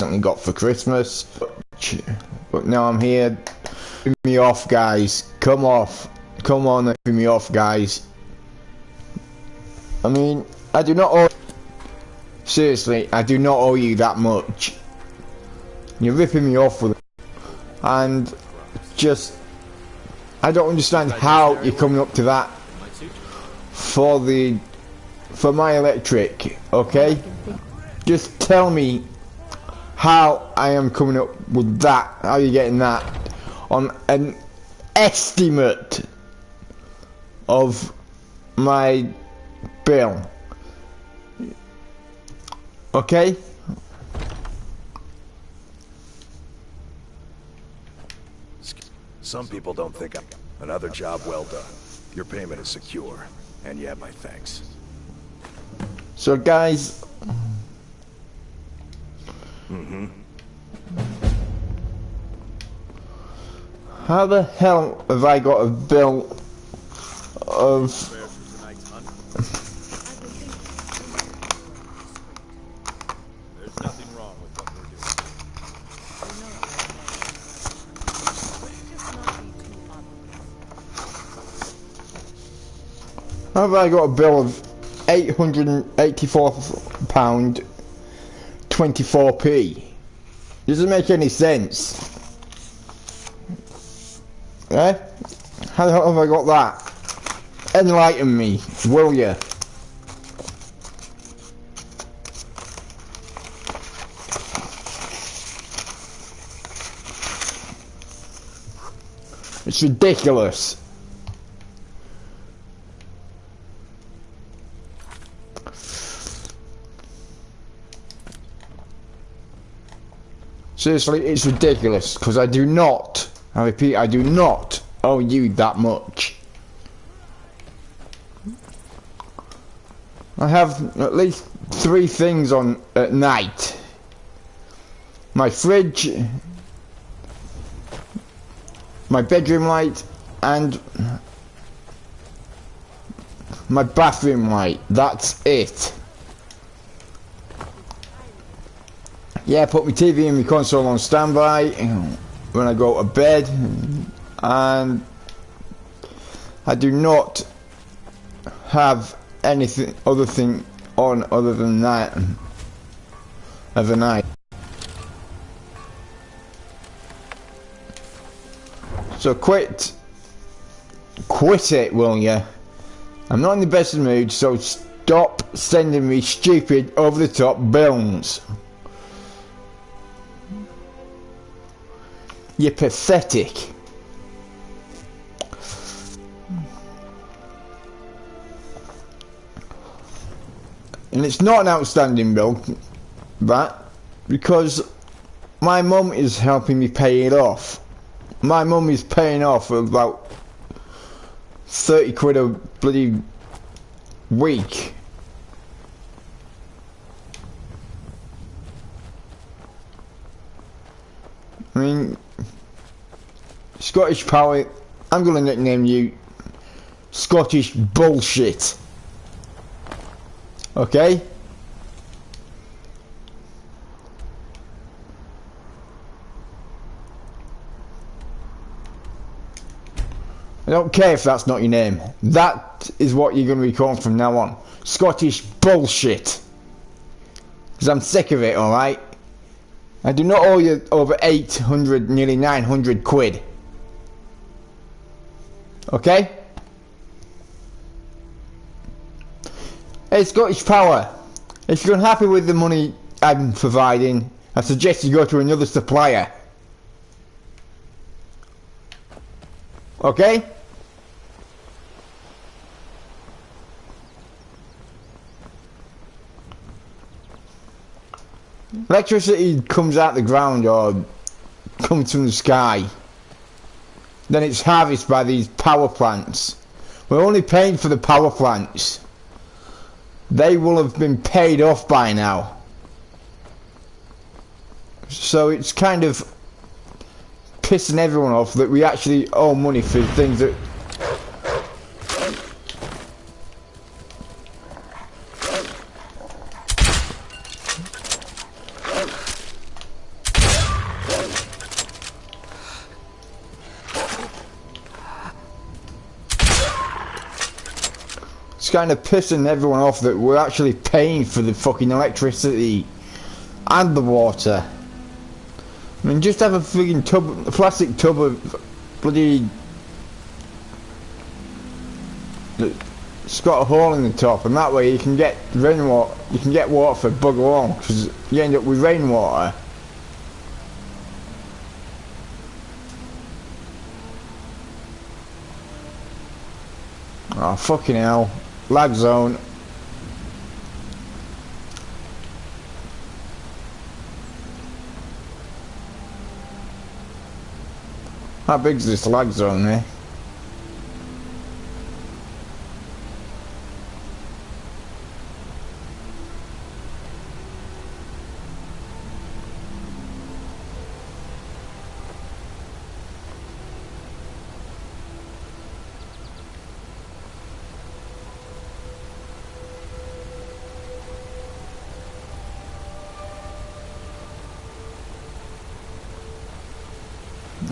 recently got for Christmas. But now I'm here. Rip me off, guys. Come off. Come on, rip me off, guys. I mean, I do not owe... Seriously, I do not owe you that much. You're ripping me off with it. And just... I don't understand how you're coming up to that for my electric, okay? Just tell me how I am coming up with that, how you're getting that on an estimate of my bill, okay? Some people don't think I'm another job well done. Your payment is secure, and you have my thanks. So guys, how the hell have I got a bill of how have I got a bill of £884.24p? Doesn't make any sense. Eh? How the hell have I got that? Enlighten me, will ya? It's ridiculous. Seriously, it's ridiculous, because I do not, I repeat, I do not owe you that much. I have at least 3 things on at night. My fridge, my bedroom light, and my bathroom light. That's it. Yeah, put my TV and my console on standby when I go to bed, and I do not have anything other thing on other than that of the night. So quit it, will ya? I'm not in the best of mood, so stop sending me stupid over the top bills. You're pathetic. And it's not an outstanding bill, that, because my mum is helping me pay it off. My mum is paying off about 30 quid a bloody week. I mean, Scottish Power, I'm gonna nickname you Scottish Bullshit. Okay? I don't care if that's not your name. That is what you're gonna be called from now on. Scottish Bullshit. Because I'm sick of it, alright? I do not owe you over 800, nearly 900 quid. Okay? Hey, Scottish Power, if you're unhappy with the money I'm providing, I suggest you go to another supplier. Okay? Electricity comes out the ground or comes from the sky. Then it's harvested by these power plants. We're only paying for the power plants. They will have been paid off by now. So it's kind of pissing everyone off that we actually owe money for things that... kind of pissing everyone off that we're actually paying for the fucking electricity and the water. I mean, just have a freaking tub, a plastic tub of bloody... It's got a hole in the top, and that way you can get rainwater. You can get water for bugger all, because you end up with rainwater. Oh fucking hell! Lag zone. How big's this lag zone, eh?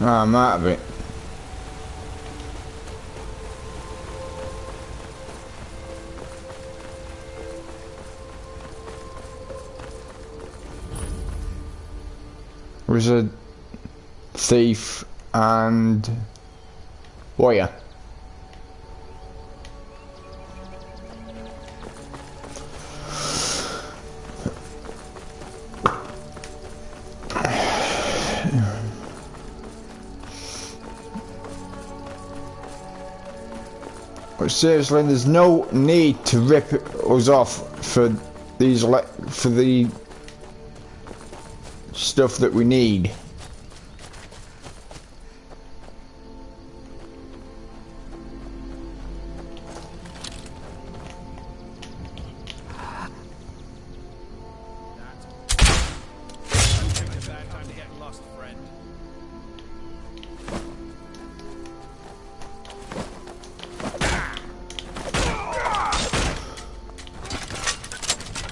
I'm out of it. Wizard, thief, and warrior. But seriously, there's no need to rip us off for these for the stuff that we need.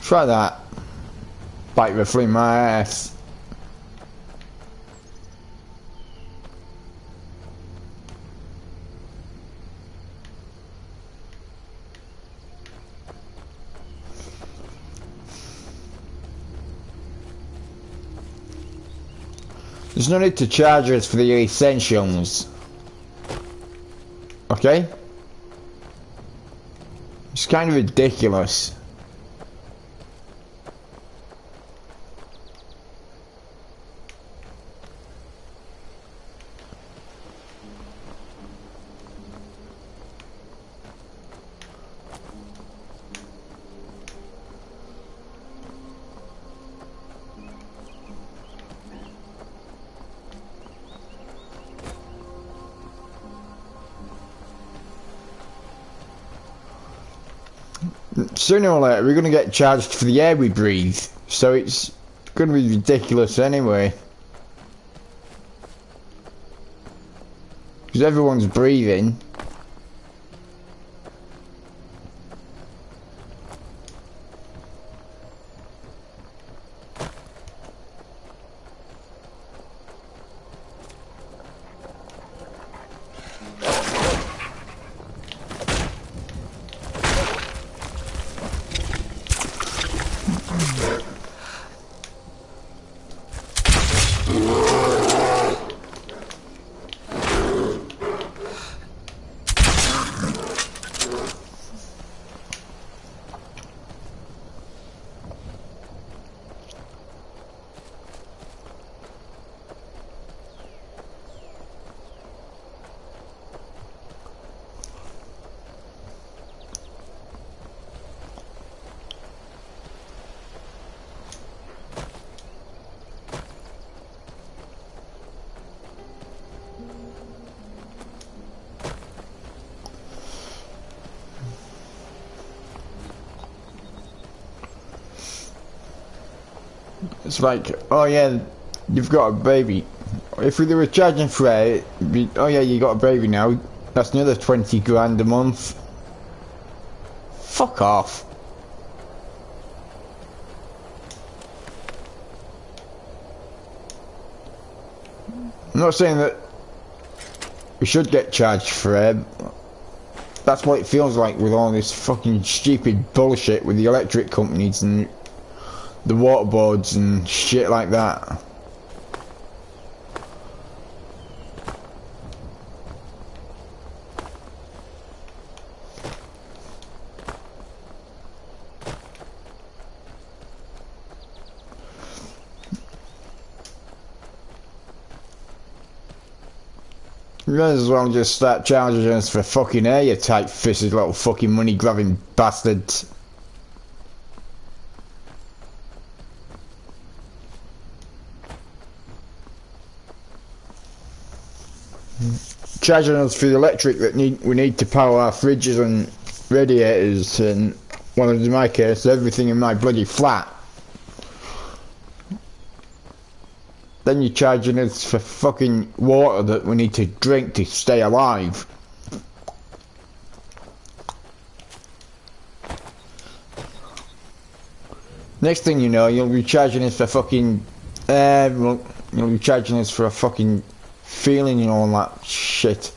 Try that. Bite the flea my ass. There's no need to charge us for the essentials. Okay? It's kind of ridiculous. Sooner or later, we're going to get charged for the air we breathe, so it's going to be ridiculous anyway. Because everyone's breathing. It's like, oh yeah, you've got a baby. If they were charging for it, it'd be, oh yeah, you got a baby now. That's another 20 grand a month. Fuck off. I'm not saying that we should get charged for it. That's what it feels like with all this fucking stupid bullshit with the electric companies and the water boards and shit like that. You might as well just start charging us for fucking air, you tight-fisted little fucking money-grabbing bastards. Charging us for the electric that we need to power our fridges and radiators and, well, in my case, everything in my bloody flat. Then you're charging us for fucking water that we need to drink to stay alive. Next thing you know, you'll be charging us for fucking you'll be charging us for a fucking feeling and all that shit.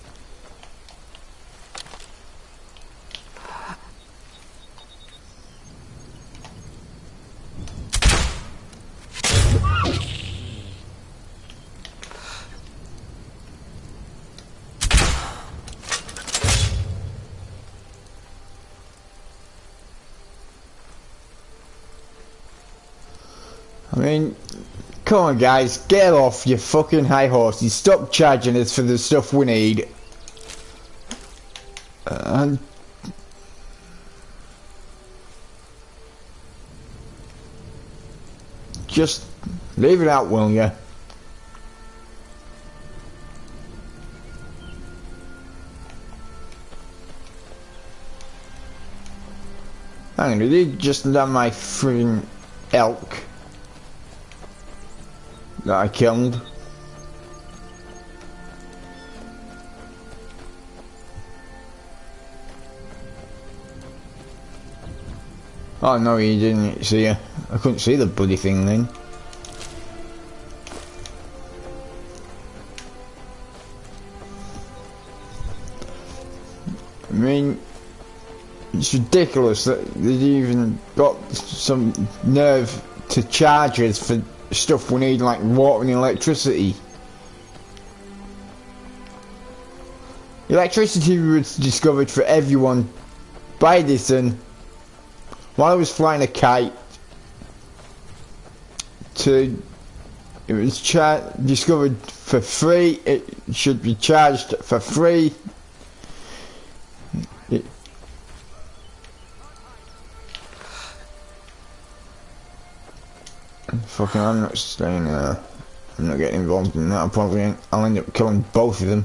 I mean, come on guys, get off your fucking high horses, stop charging us for the stuff we need. And just leave it out, will ya? Hang on, did he just let my friggin' elk that I killed? Oh no, he didn't see ya. I couldn't see the bloody thing then. I mean, it's ridiculous that they even got some nerve to charge us for stuff we need, like water and electricity. Electricity was discovered for everyone by Edison while I was flying a kite. It was discovered for free. It should be charged for free. Fucking, I'm not staying there. I'm not getting involved in that. I'll end up killing both of them.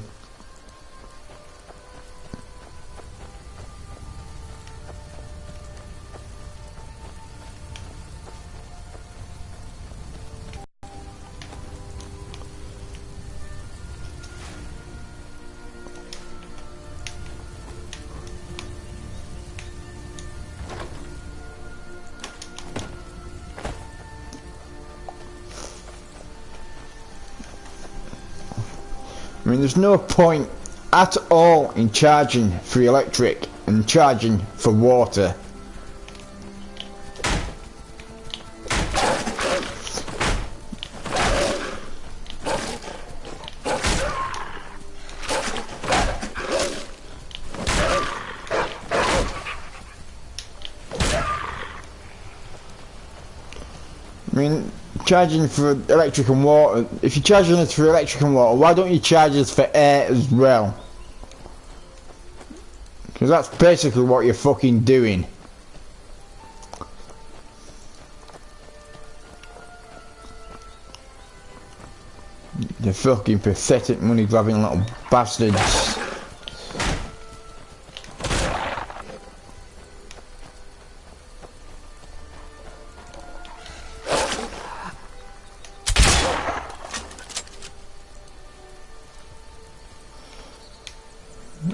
I mean, there's no point at all in charging for electric and charging for water. I mean, charging for electric and water, if you're charging us for electric and water, why don't you charge us for air as well? Because that's basically what you're fucking doing. You fucking pathetic money grabbing little bastards.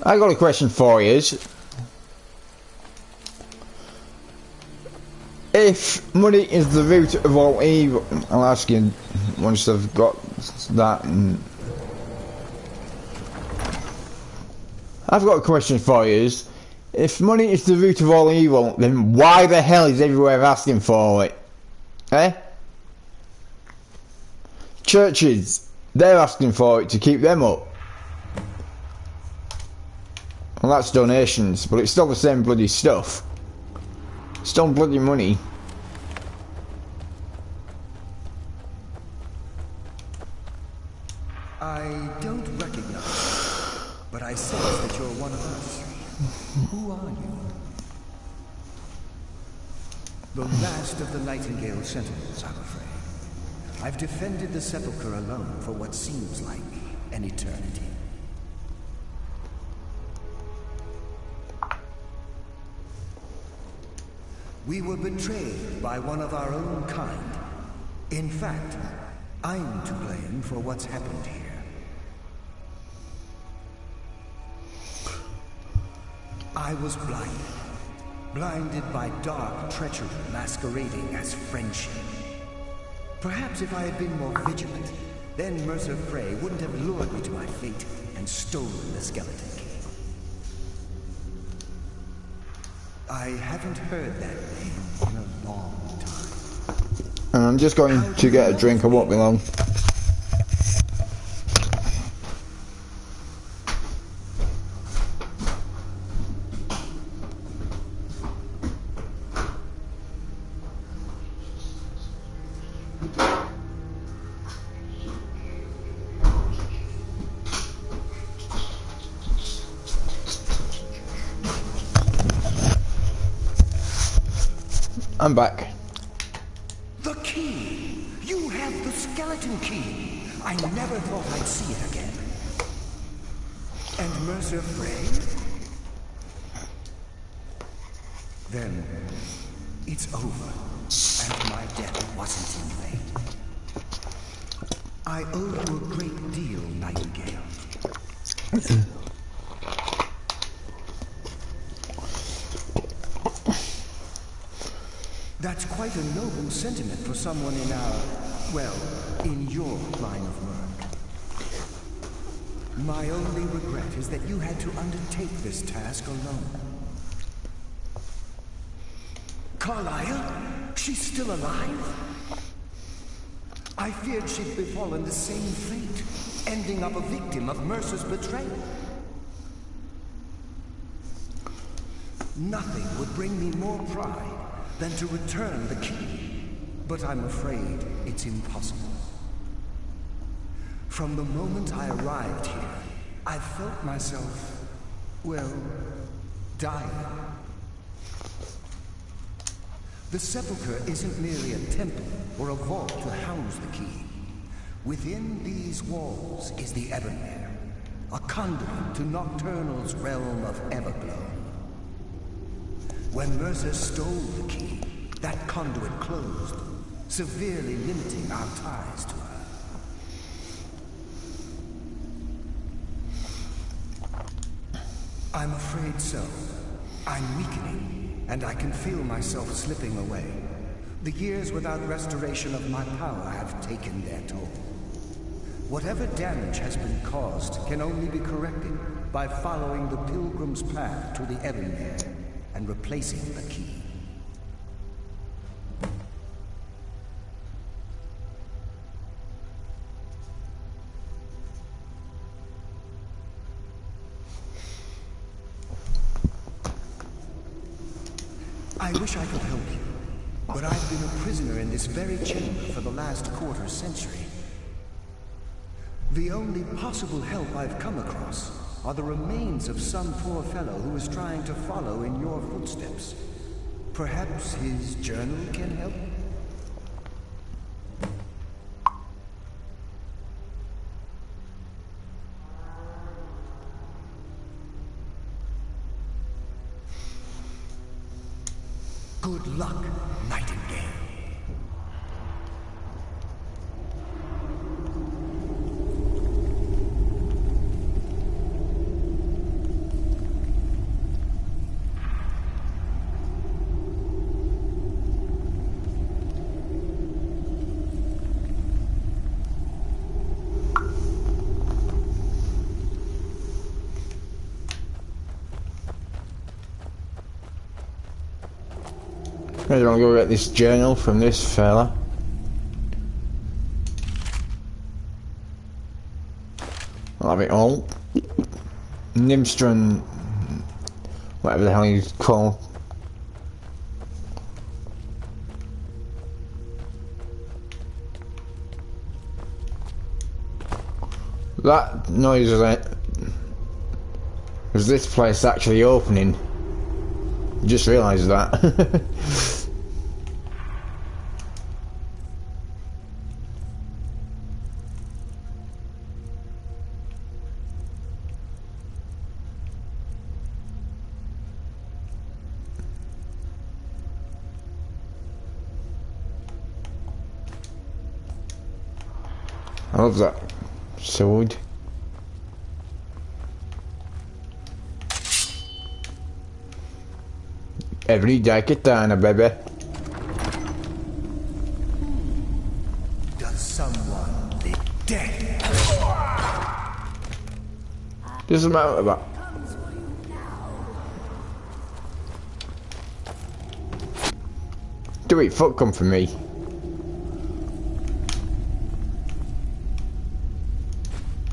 I got a question for you. If money is the root of all evil, I'll ask you once I've got that. And I've got a question for you. If money is the root of all evil, then why the hell is everywhere asking for it? Eh? Churches, they're asking for it to keep them up. Well, that's donations, but it's still the same bloody stuff. Still bloody money. I don't recognize you, but I sense that you're one of us. Who are you? The last of the Nightingale Sentinels, I'm afraid. I've defended the Sepulchre alone for what seems like an eternity. We were betrayed by one of our own kind. In fact, I'm to blame for what's happened here. I was blinded by dark treachery masquerading as friendship. Perhaps if I had been more vigilant, then Mercer Frey wouldn't have lured me to my fate and stolen the skeleton key. I haven't heard that name in a long time. And I'm just going to get a drink, I won't be long. I'm back. The key! You have the skeleton key! I never thought I'd see it again. And Mercer Frey? Then, it's over. And my death wasn't in vain. I owe you a great deal, Nightingale. That's quite a noble sentiment for someone in our, well, in your line of work. My only regret is that you had to undertake this task alone. Carlyle? She's still alive? I feared she'd befallen the same fate, ending up a victim of Mercer's betrayal. Nothing would bring me more pride than to return the key, but I'm afraid it's impossible. From the moment I arrived here, I felt myself, well, dying. The Sepulchre isn't merely a temple or a vault to house the key. Within these walls is the Ebonmere, a conduit to Nocturnal's realm of Everglow. When Mercer stole the key, that conduit closed, severely limiting our ties to her. I'm afraid so. I'm weakening, and I can feel myself slipping away. The years without restoration of my power have taken their toll. Whatever damage has been caused can only be corrected by following the Pilgrim's path to the Ebonmere and replacing the key. I wish I could help you, but I've been a prisoner in this very chamber for the last quarter century. The only possible help I've come across are the remains of some poor fellow who is trying to follow in your footsteps. Perhaps his journal can help? Good luck, Nightingale. I don't go get this journal from this fella. I'll have it all. Nimstron, whatever the hell he's called. That noise was this place actually opening. Just realised that. I love that sword. Every day katana, baby. Does someone live dead? Doesn't matter about. Do it, fuck come for me.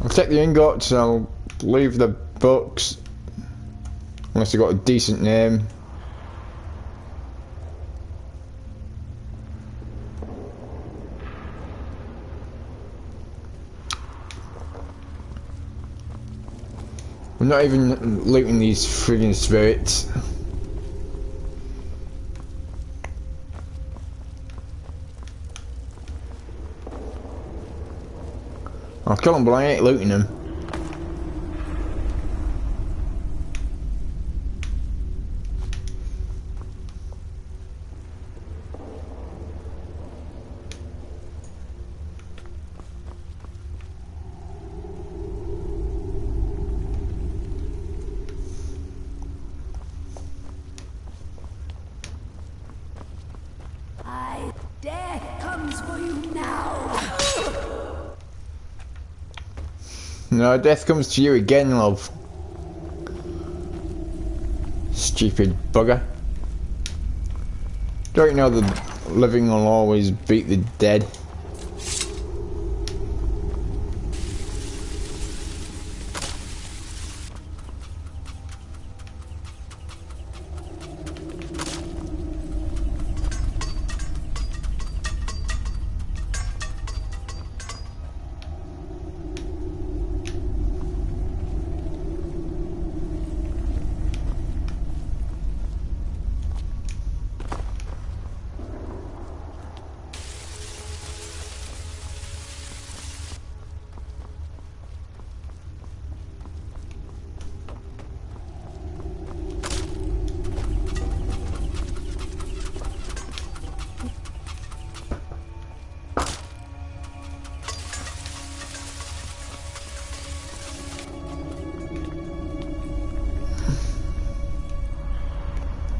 I'll take the ingots and I'll leave the books. Unless you got a decent name. I'm not even looting these friggin' spirits. I'll kill them, but I ain't looting them. Death comes for you now. No, death comes to you again, love. Stupid bugger. Don't you know the living will always beat the dead?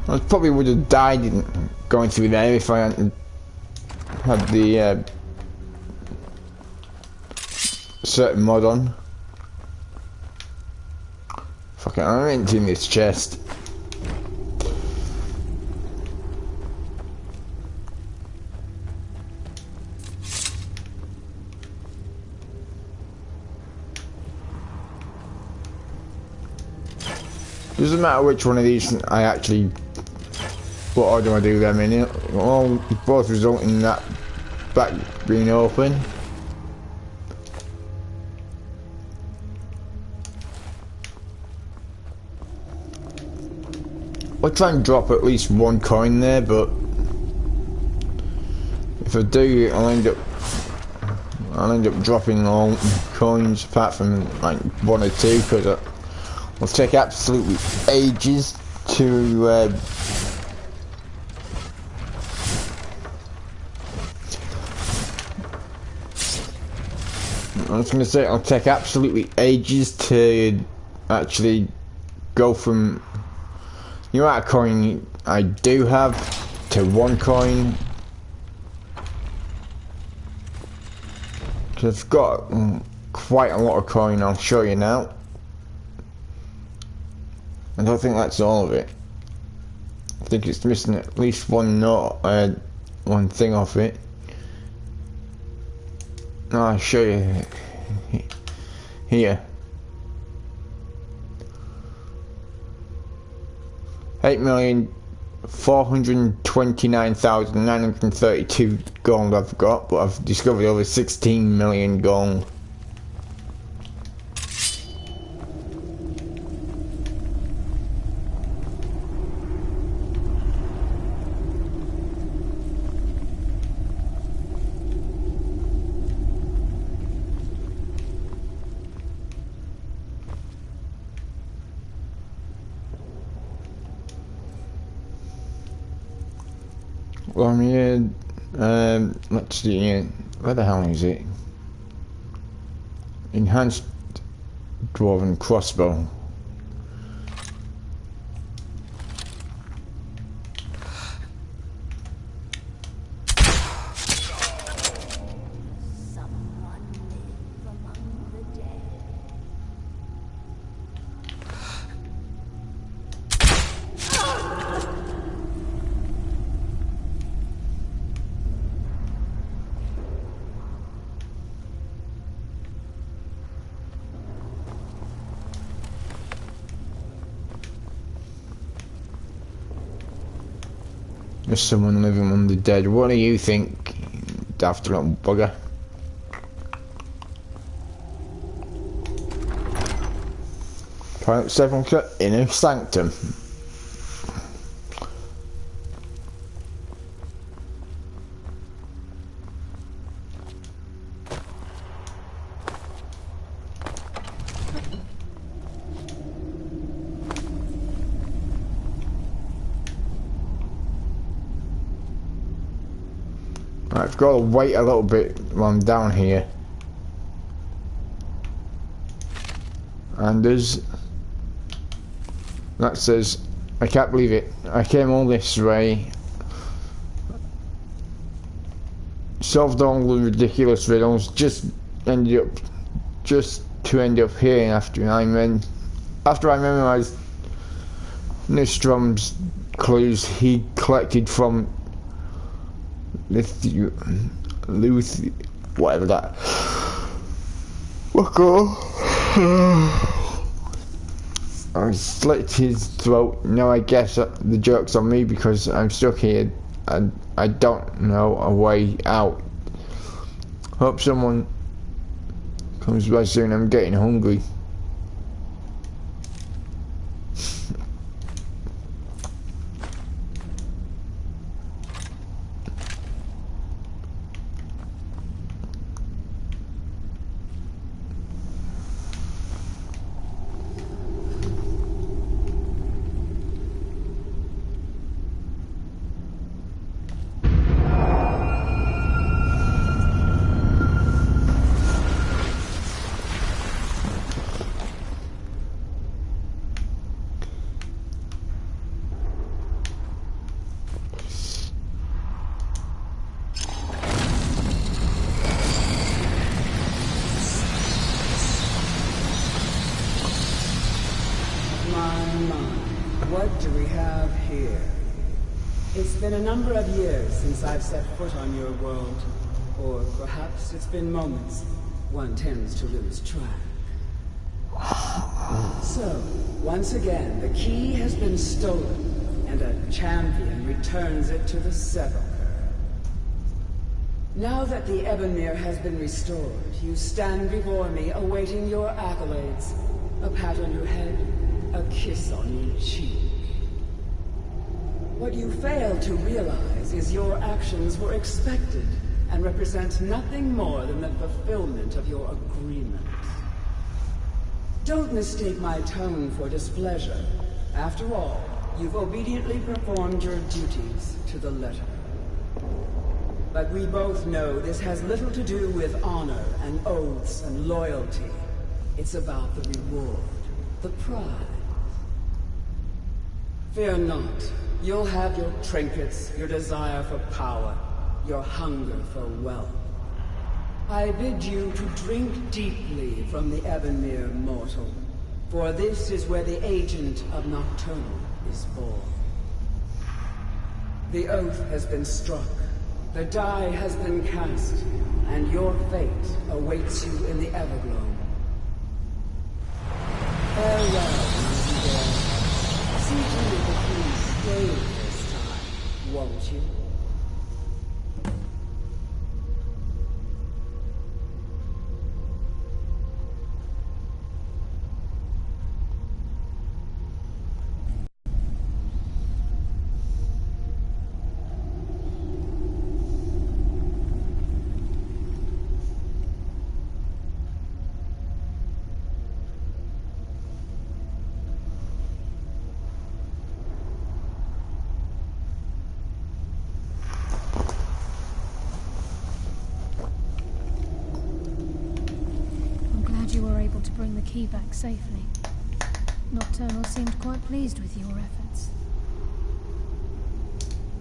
I probably would have died going through there if I hadn't had the certain mod on. Fuck it, I'm emptying this chest. Doesn't matter which one of these I actually. What order I do them in, all both result in that back being open. I'll try and drop at least one coin there, but if I do, I'll end up dropping all coins apart from like one or two, because it'll take absolutely ages to. I was going to say it'll take absolutely ages to actually go from the amount of coin I do have to one coin. Because I've got quite a lot of coin, I'll show you now. I don't think that's all of it. I think it's missing at least one note, one thing off it. I'll show you here. 8,429,932 gold I've got, but I've discovered over 16 million gold. Well, I'm here, let's see, where the hell is it? Enhanced Dwarven Crossbow. Someone live among the dead. There's someone living among the dead. What do you think, daft little bugger? Private sepulchre, inner sanctum. I've got to wait a little bit while I'm down here. And that says, I can't believe it. I came all this way, solved all the ridiculous riddles, just to end up here after I memorized Nistrom's clues he collected from whatever that. I slit his throat. Now I guess the joke's on me because I'm stuck here and I don't know a way out. Hope someone comes by soon. I'm getting hungry. What do we have here? It's been a number of years since I've set foot on your world. Or perhaps it's been moments. One tends to lose track. So, once again, the key has been stolen, and a champion returns it to the sepulchre. Now that the Ebonmere has been restored, you stand before me awaiting your accolades. A pat on your head, a kiss on your cheek. What you fail to realize is your actions were expected and represent nothing more than the fulfillment of your agreement. Don't mistake my tone for displeasure. After all, you've obediently performed your duties to the letter. But we both know this has little to do with honor and oaths and loyalty. It's about the reward, the prize. Fear not. You'll have your trinkets, your desire for power, your hunger for wealth. I bid you to drink deeply from the Ebonmere mortal, for this is where the agent of Nocturnal is born. The oath has been struck. The die has been cast. And your fate awaits you in the Everglow. Farewell, Tamriel. See to it that you stay this time, won't you? You were able to bring the key back safely. Nocturnal seemed quite pleased with your efforts.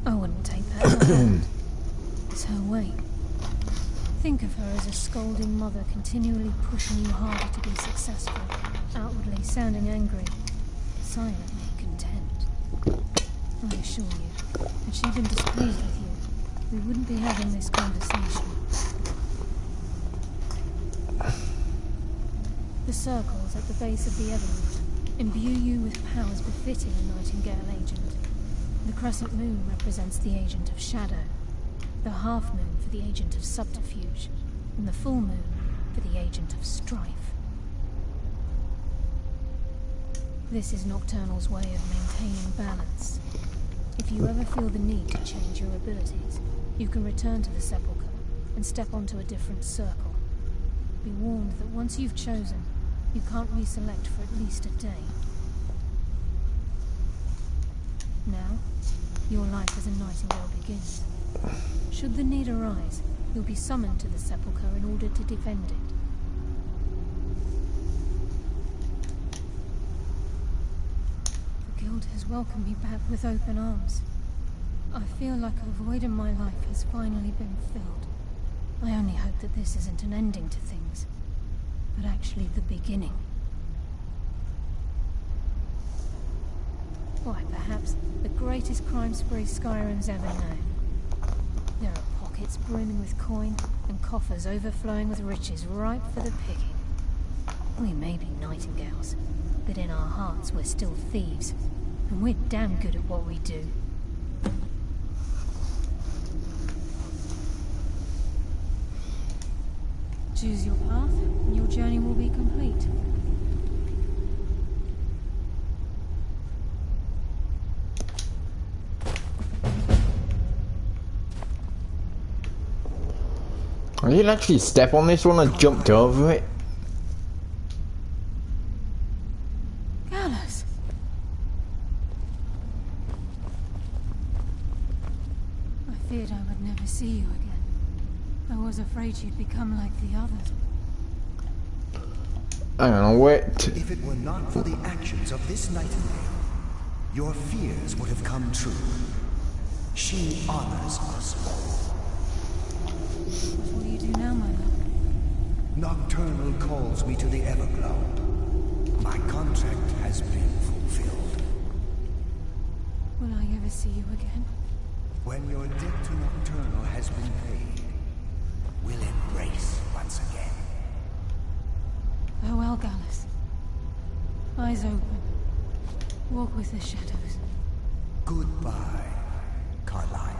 I wouldn't take that as a hand. It's her way. Think of her as a scolding mother continually pushing you harder to be successful, outwardly sounding angry, silently content. I assure you, if she'd been displeased with you, we wouldn't be having this conversation. The circles at the base of the Everglow imbue you with powers befitting a Nightingale agent. The crescent moon represents the agent of shadow, the half moon for the agent of subterfuge, and the full moon for the agent of strife. This is Nocturnal's way of maintaining balance. If you ever feel the need to change your abilities, you can return to the Sepulchre and step onto a different circle. Be warned that once you've chosen, you can't reselect for at least a day. Now, your life as a Nightingale begins. Should the need arise, you'll be summoned to the Sepulchre in order to defend it. The Guild has welcomed me back with open arms. I feel like a void in my life has finally been filled. I only hope that this isn't an ending to things, but actually the beginning. Why, perhaps the greatest crime spree Skyrim's ever known. There are pockets brimming with coin, and coffers overflowing with riches ripe for the picking. We may be Nightingales, but in our hearts we're still thieves, and we're damn good at what we do. Choose your path, and your journey will be complete. I didn't actually step on this one, I jumped over it. Gallus! I feared I would never see you again. I was afraid you'd become like the others. Hang on, wait. If it were not for the actions of this Nightingale, your fears would have come true. She honors us both. What will you do now, my love? Nocturnal calls me to the Everglow. My contract has been fulfilled. Will I ever see you again? When your debt to Nocturnal has been paid, we'll embrace once again. Farewell, Gallus. Eyes open. Walk with the shadows. Goodbye, Carlisle.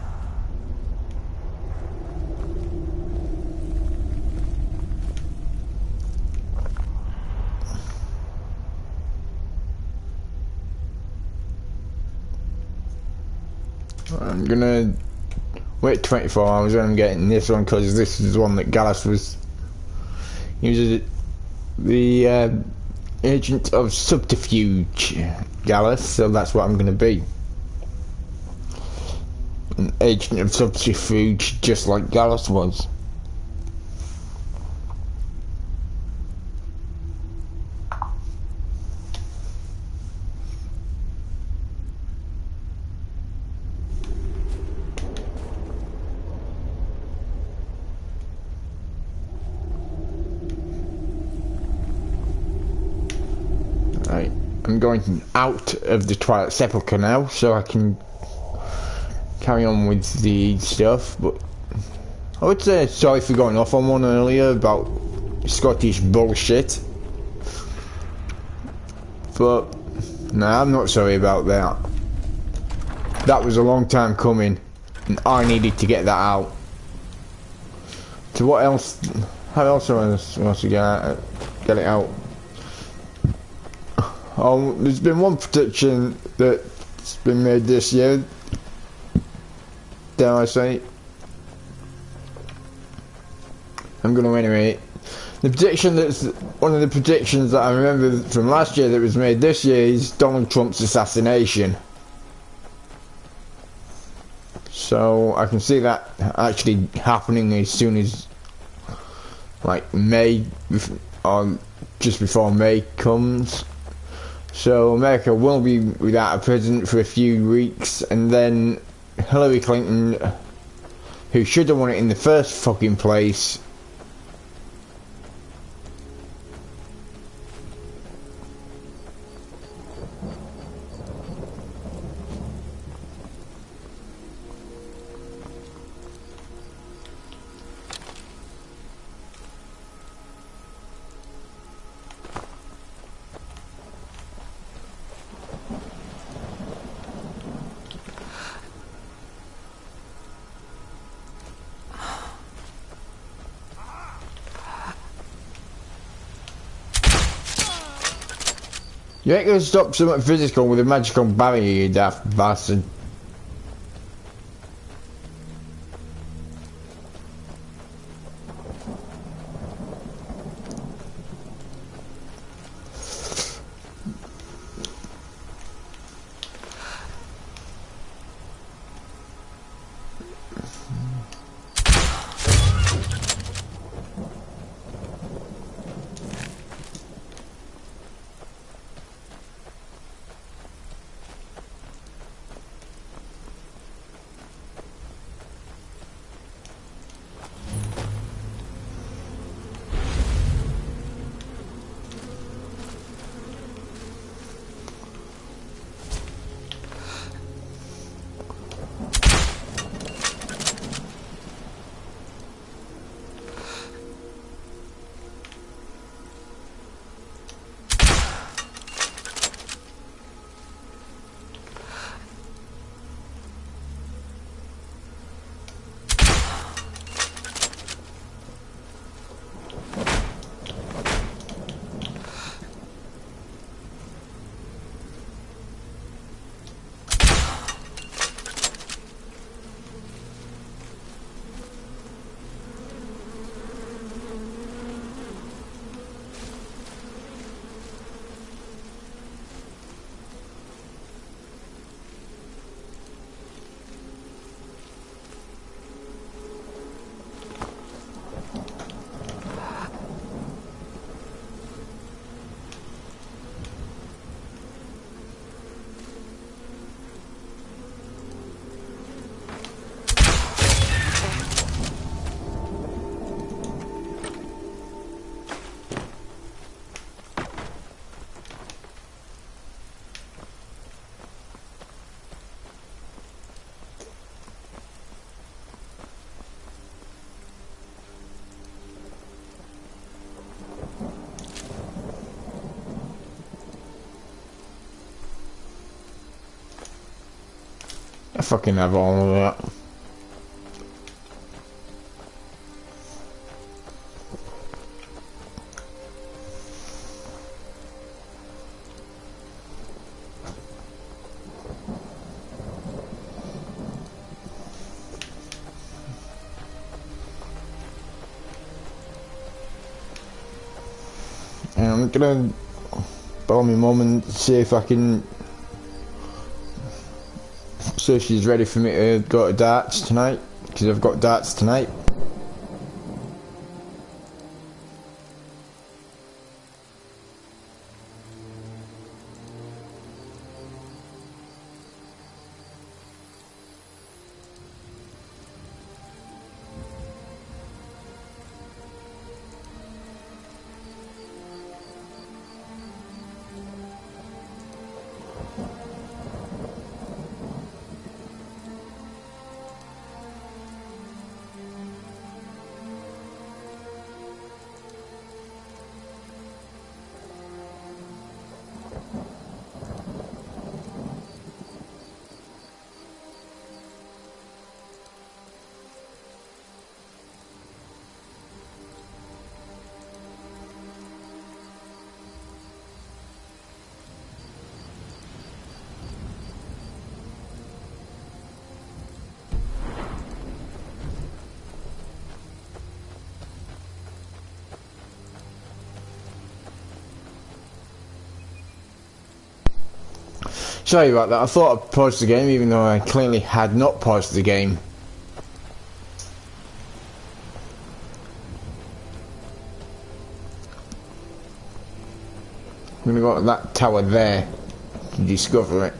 I'm gonna wait 24 hours when I'm getting this one because this is the one that Gallus was using. The agent of subterfuge, Gallus, so that's what I'm gonna be. An agent of subterfuge just like Gallus was. I'm going out of the Twilight Sepulchre now, so I can carry on with the stuff, but I would say sorry for going off on one earlier about Scottish bullshit. But nah, I'm not sorry about that. That was a long time coming, and I needed to get that out. So what else? How else am I supposed to get it out? Oh, there's been one prediction that's been made this year. Dare I say? I'm gonna anyway. The prediction that's one of the predictions that I remember from last year that was made this year is Donald Trump's assassination. So I can see that actually happening as soon as like May, or just before May comes. So America will be without a president for a few weeks, and then Hillary Clinton, who should have won it in the first fucking place, you ain't gonna stop something physical with a magical barrier, you daft bastard. I fucking have all of that. And I'm gonna call my mum and see if I can, so she's ready for me to go to darts tonight, because I've got darts tonight. Sorry about that, I thought I paused the game even though I clearly had not paused the game. I'm gonna go to that tower there to discover it.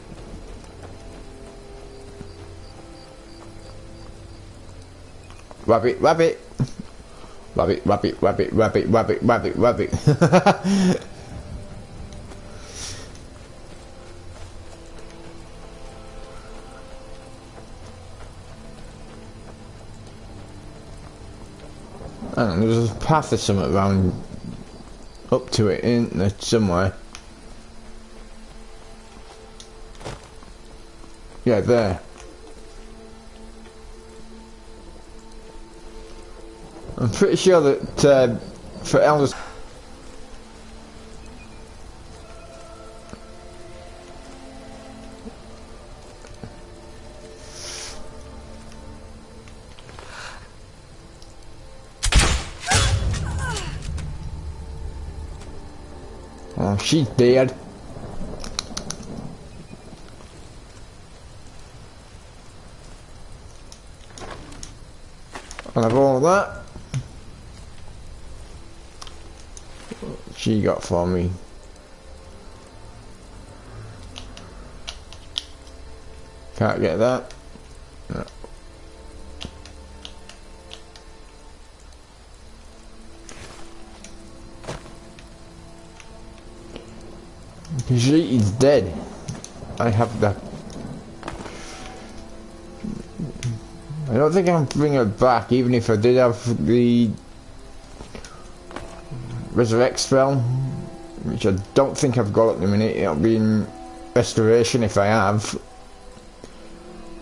Rabbit, rabbit! Rabbit, rabbit, rabbit, rabbit, rabbit, rabbit, rabbit. And there's a path or something around up to it, isn't there, somewhere? Yeah, there. I'm pretty sure that for elders. Oh, she's dead. I'll have all of that. She got for me. Can't get that. No. She is dead. I have that. I don't think I can bring her back, even if I did have the resurrect spell, which I don't think I've got at the minute. It'll be in restoration if I have.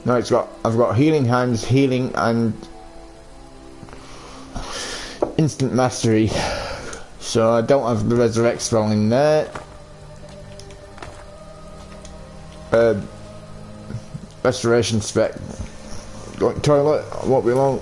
No, I've got healing hands, healing, and instant mastery. So I don't have the resurrect spell in there. Restoration spec. Go to the toilet, I won't be long.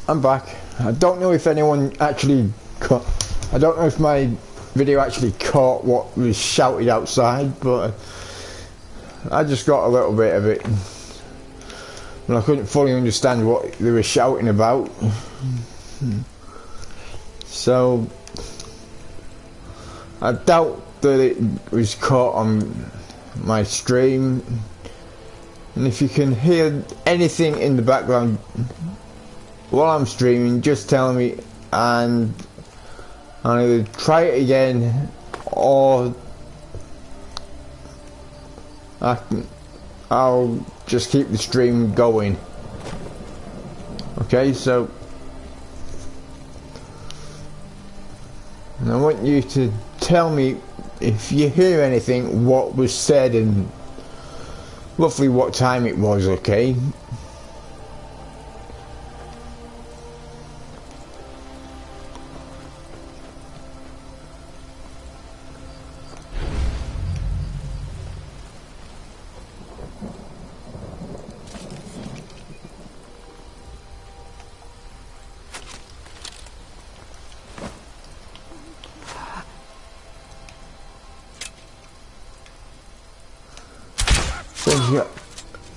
I'm back. I don't know if anyone actually caught. I don't know if my video actually caught what was shouted outside, but I just got a little bit of it. And I couldn't fully understand what they were shouting about. So I doubt that it was caught on my stream. And if you can hear anything in the background while I'm streaming, just tell me and I'll either try it again or I'll just keep the stream going. Okay, so I want you to tell me if you hear anything, what was said and roughly what time it was, okay?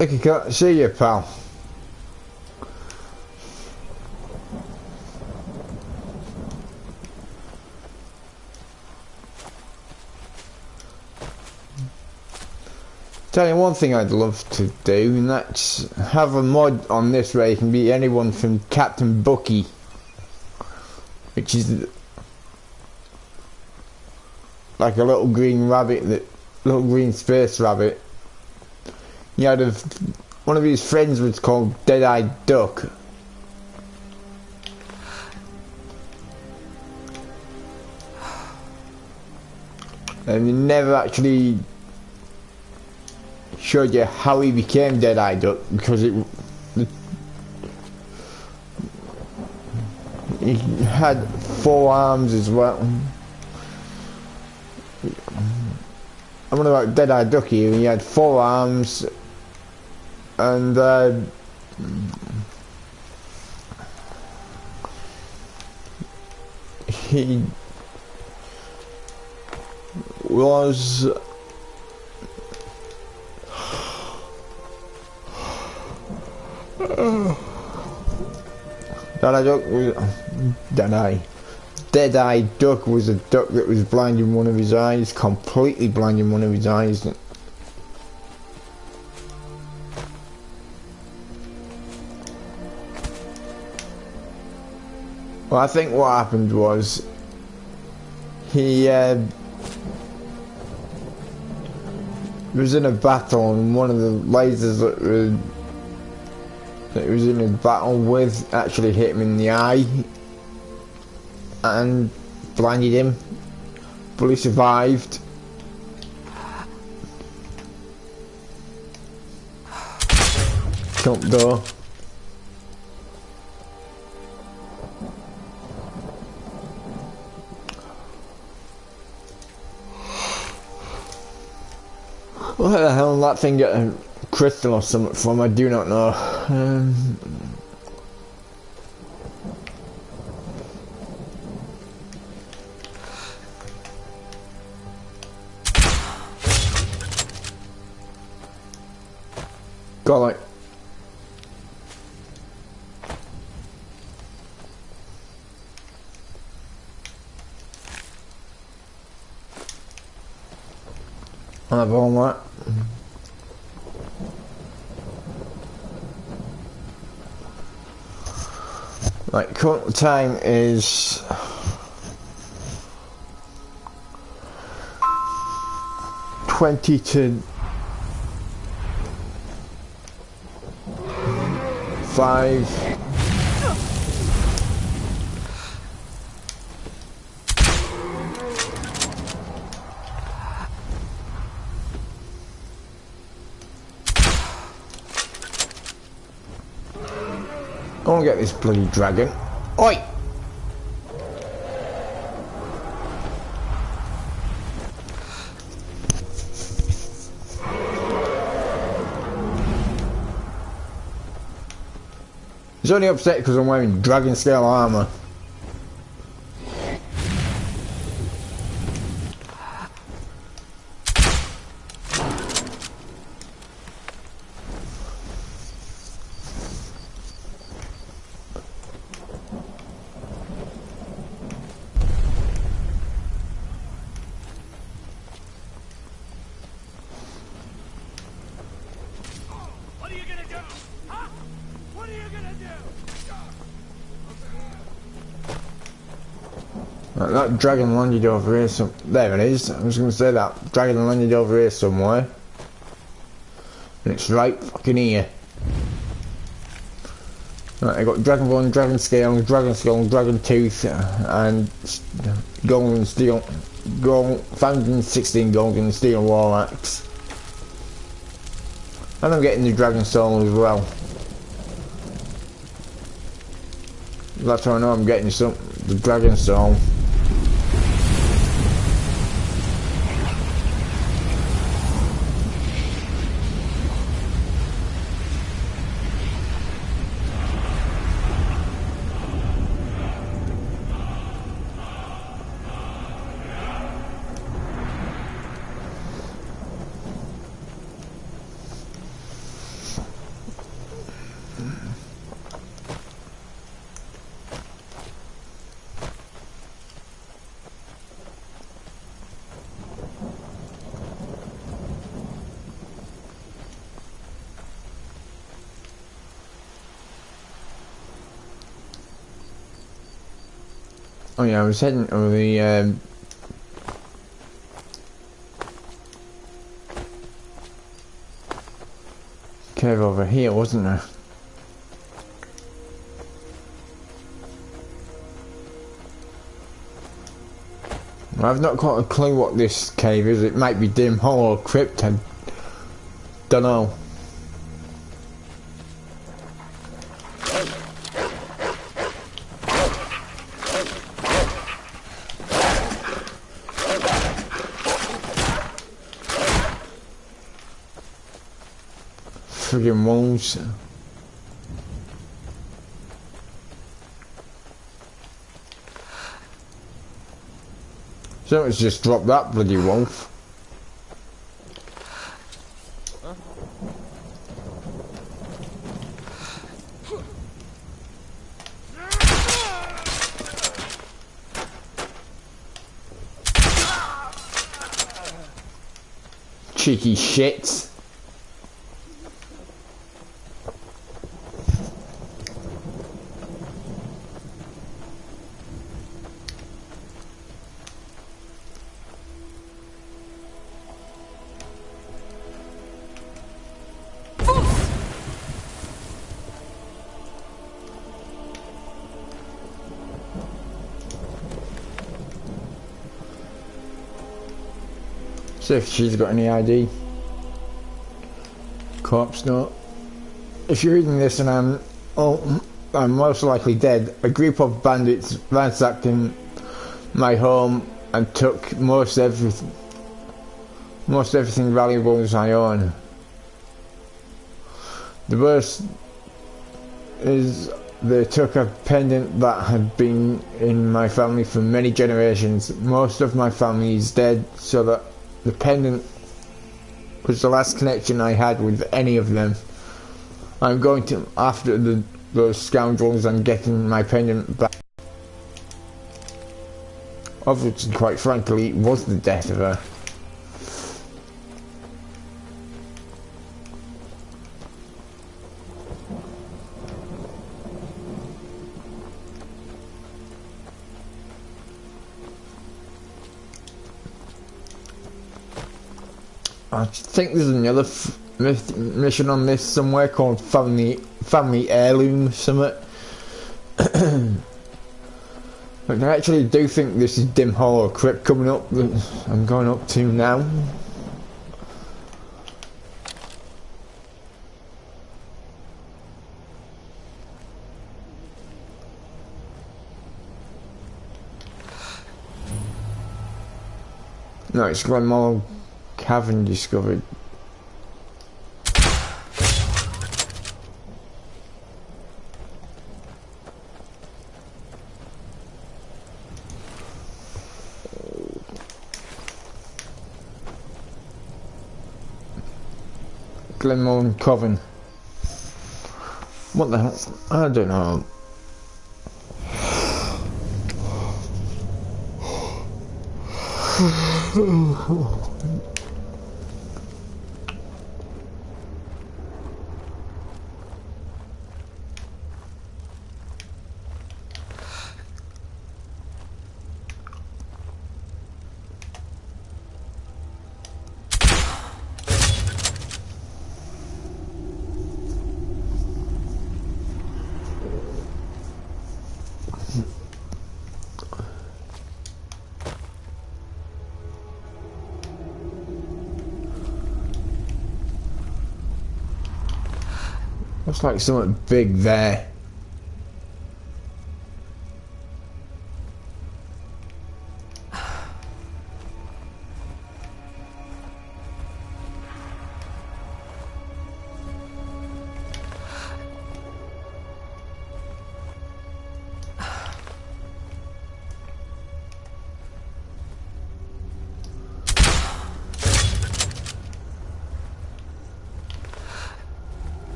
I can't see you, pal. Tell you one thing I'd love to do, and that's have a mod on this where you can be anyone from Captain Bucky, which is like a little green rabbit, little green space rabbit. He had one of his friends was called Dead-Eyed Duck. And he never actually showed you how he became Dead-Eyed Duck, because he had 4 arms as well. I'm on about Dead-Eyed Duck here. He had 4 arms. And he was Dead-Eyed Duck was a duck that was blind in one of his eyes, completely blind in one of his eyes. Well, I think what happened was he was in a battle, and one of the lasers that he was in a battle with actually hit him in the eye and blinded him, but he survived. Front door. Where the hell did that thing get a crystal or something from? I do not know. Got like I've all that. Right, current time is 20 to 5. I want to get this bloody dragon. Oi! He's only upset because I'm wearing dragon scale armor. That dragon landed over here there it is. I was going to say that dragon landed over here somewhere. And it's right fucking here. Right, I got dragon bone, dragon scale, dragon skull, dragon tooth, and gold and steel, gold, 516 gold and steel war axe. And I'm getting the dragon soul as well. That's how I know I'm getting the dragon soul. Oh yeah, I was heading to the cave over here, wasn't there? I've not got a clue what this cave is. It might be dim hole or crypt, I don't know. Friggin' wolves. Someone's just dropped that bloody wolf. Cheeky shits. See if she's got any ID. Corpse note. If you're reading this and I'm most likely dead, a group of bandits ransacked in my home and took most everything valuable as I own. The worst is they took a pendant that had been in my family for many generations. Most of my family is dead, so that the pendant was the last connection I had with any of them. I'm going to after those scoundrels and getting my pendant back. Obviously, quite frankly, it was the death of her. I think there's another mission on this somewhere called Family Heirloom Summit. But I actually do think this is Dim Hall or Crypt coming up that I'm going up to now. No, it's Glenmore Cavern discovered. Glenmore Coven. What the hell? I don't know. Looks like something big there.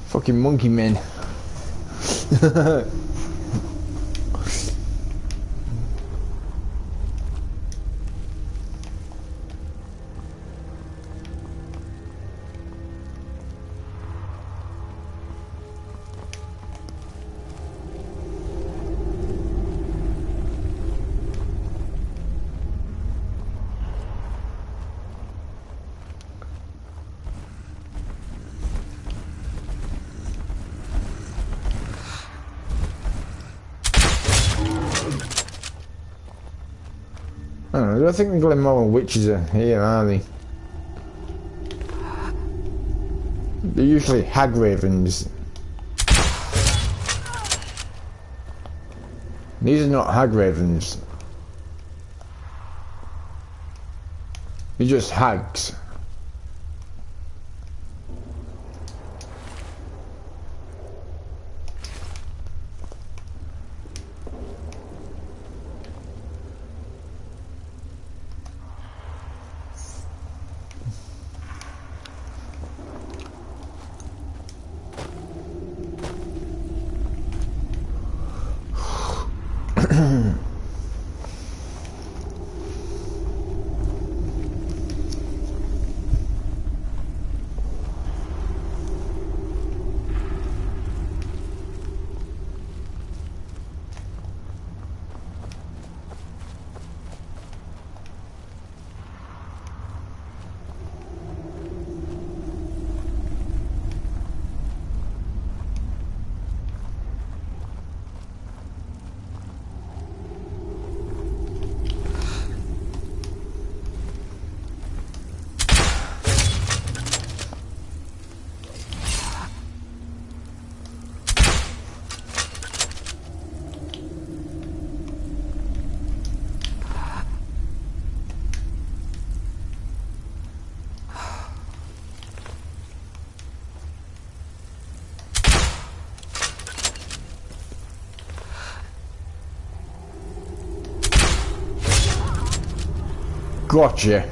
Fucking monkey men. I don't think the Glenmorrow witches are here, are they? They're usually hag ravens. These are not hag ravens. They're just hags. Gotcha.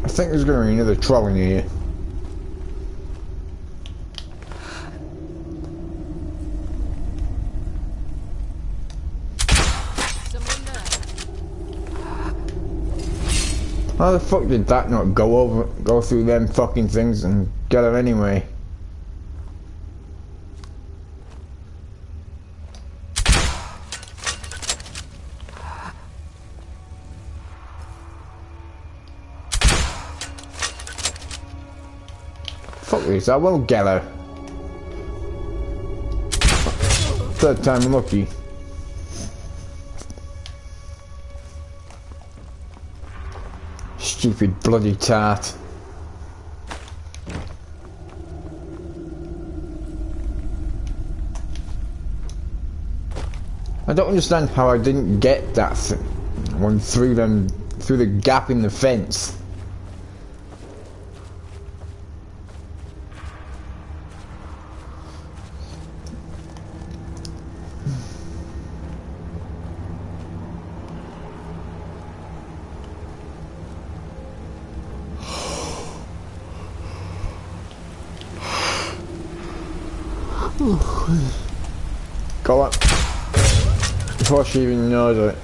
I think there's going to be another troll in here. How the fuck did that not go through them fucking things and get her anyway? Fuck this, I won't get her. Third time lucky. Stupid bloody tart. I don't understand how I didn't get that one through the gap in the fence. Go on. Before she even knows it.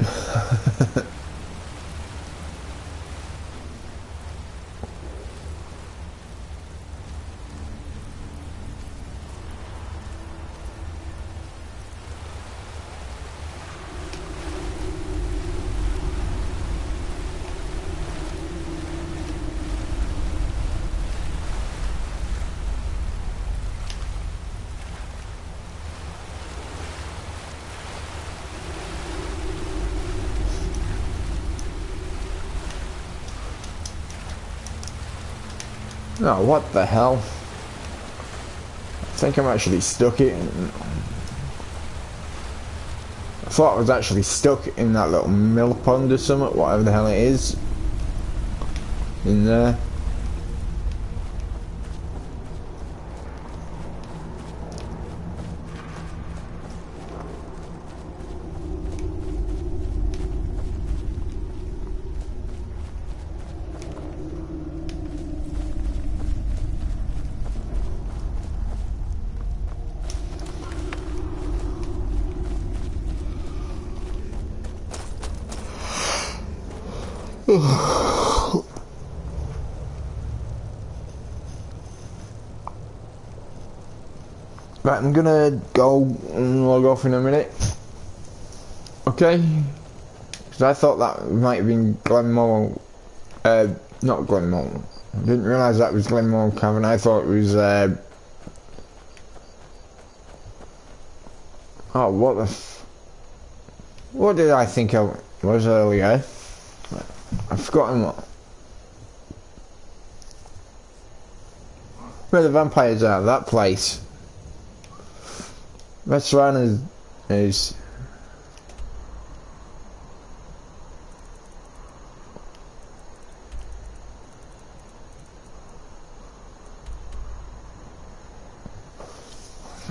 Oh, what the hell? I think I'm actually stuck in. I thought I was actually stuck in that little mill pond or something, whatever the hell it is. In there. Right, I'm gonna go and log off in a minute. Okay? Because I thought that might have been Glenmore. Not Glenmore. I didn't realise that was Glenmore Cavern. I thought it was. Oh, what the. What did I think I was earlier? I've forgotten what. Where the vampires are, that place. Restaurant is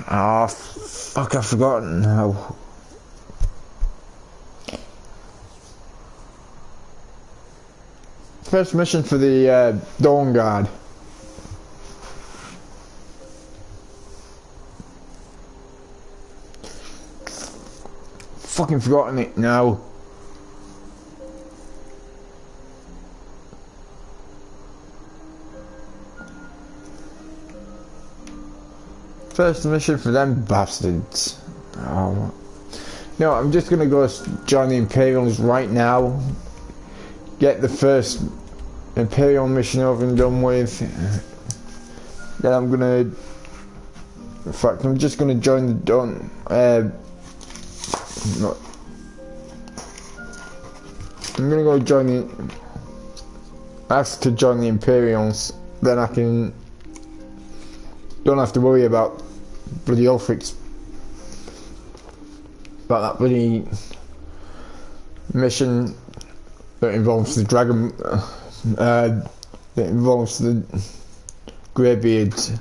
oh fuck, I've forgotten now. First mission for the Dawn Guard. Fucking forgotten it now. First mission for them bastards. Oh. No, I'm just gonna go join the Imperials right now. Get the first Imperial mission over and done with. Then I'm gonna. In fact, I'm just gonna join the Dawn. No. I'm gonna go join the. Ask to join the Imperials. Then I can. Don't have to worry about bloody Ulfric's. About that bloody mission that involves the dragon. That involves the Greybeards.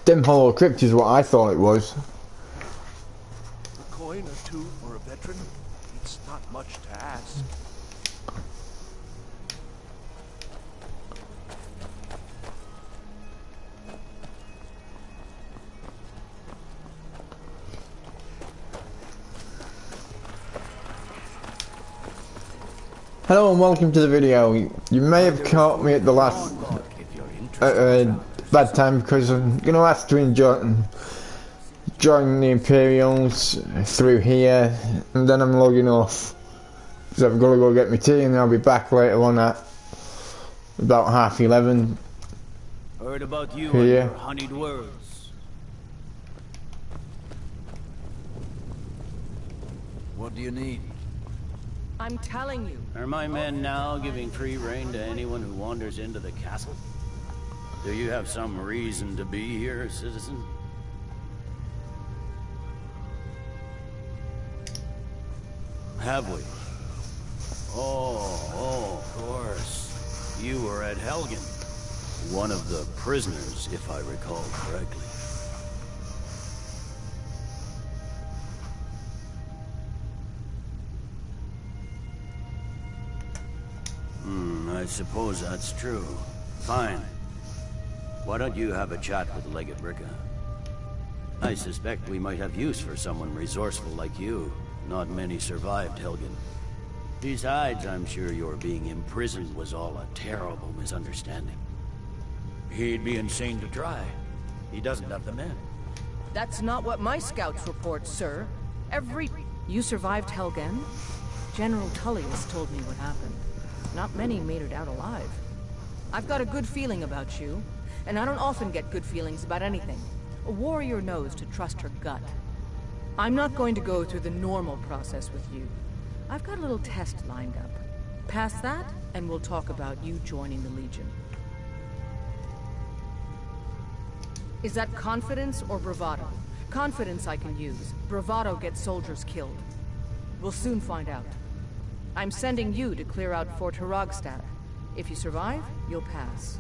Dim Hollow Crypt is what I thought it was. A coin or two for a veteran? It's not much to ask. Hello and welcome to the video. You may have caught me at the last bad time because I'm going to ask to join the Imperials through here and then I'm logging off. So I'm gonna go get my tea and I'll be back later on at about 11:30. Heard about you Yeah. and your honeyed words. What do you need? I'm telling you. Are my men now giving free rein to anyone who wanders into the castle? Do you have some reason to be here, citizen? Have we? Oh, of course. You were at Helgen. One of the prisoners, if I recall correctly. I suppose that's true. Fine. Why don't you have a chat with Legate Ricca? I suspect we might have use for someone resourceful like you. Not many survived Helgen. Besides, I'm sure your being imprisoned was all a terrible misunderstanding. He'd be insane to try. He doesn't have the men. That's not what my scouts report, sir. You survived Helgen? General Tullius told me what happened. Not many made it out alive. I've got a good feeling about you, and I don't often get good feelings about anything. A warrior knows to trust her gut. I'm not going to go through the normal process with you. I've got a little test lined up. Pass that, and we'll talk about you joining the Legion. Is that confidence or bravado? Confidence I can use. Bravado gets soldiers killed. We'll soon find out. I'm sending you to clear out Fort Herogstad. If you survive, you'll pass.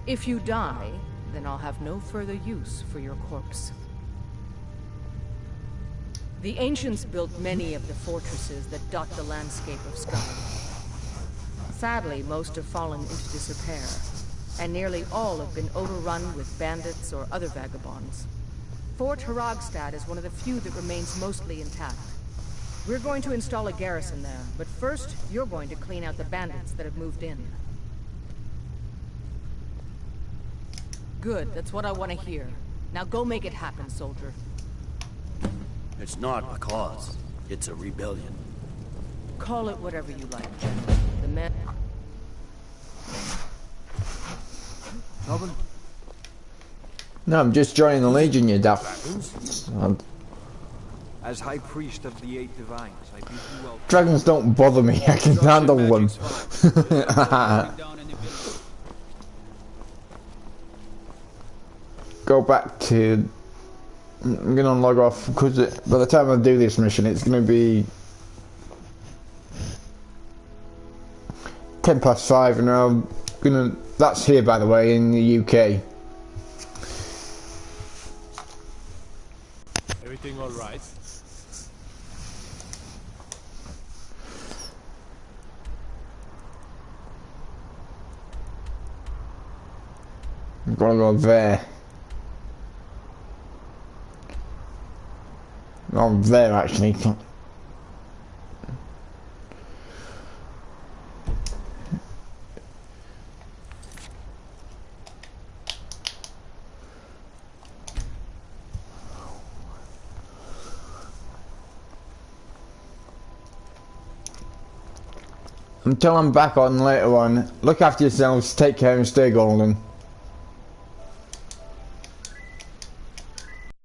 If you die, then I'll have no further use for your corpse. The ancients built many of the fortresses that dot the landscape of Sky. Sadly, most have fallen into disrepair, and nearly all have been overrun with bandits or other vagabonds. Fort Herogstad is one of the few that remains mostly intact. We're going to install a garrison there, but first, you're going to clean out the bandits that have moved in. Good, that's what I want to hear. Now go make it happen, soldier. It's not a cause. It's a rebellion. Call it whatever you like. The men... Tobin? No, I'm just joining the Legion, you daft. As High Priest of the Eight Divines, I bid you well. Dragons don't bother me, I can handle them. Go back to... I'm gonna log off, because by the time I do this mission it's gonna be 5:10 and I'm gonna... That's here, by the way, in the UK. Everything alright? I'm gonna go there. Not there, actually. Until I'm back on later on, look after yourselves, take care and stay golden.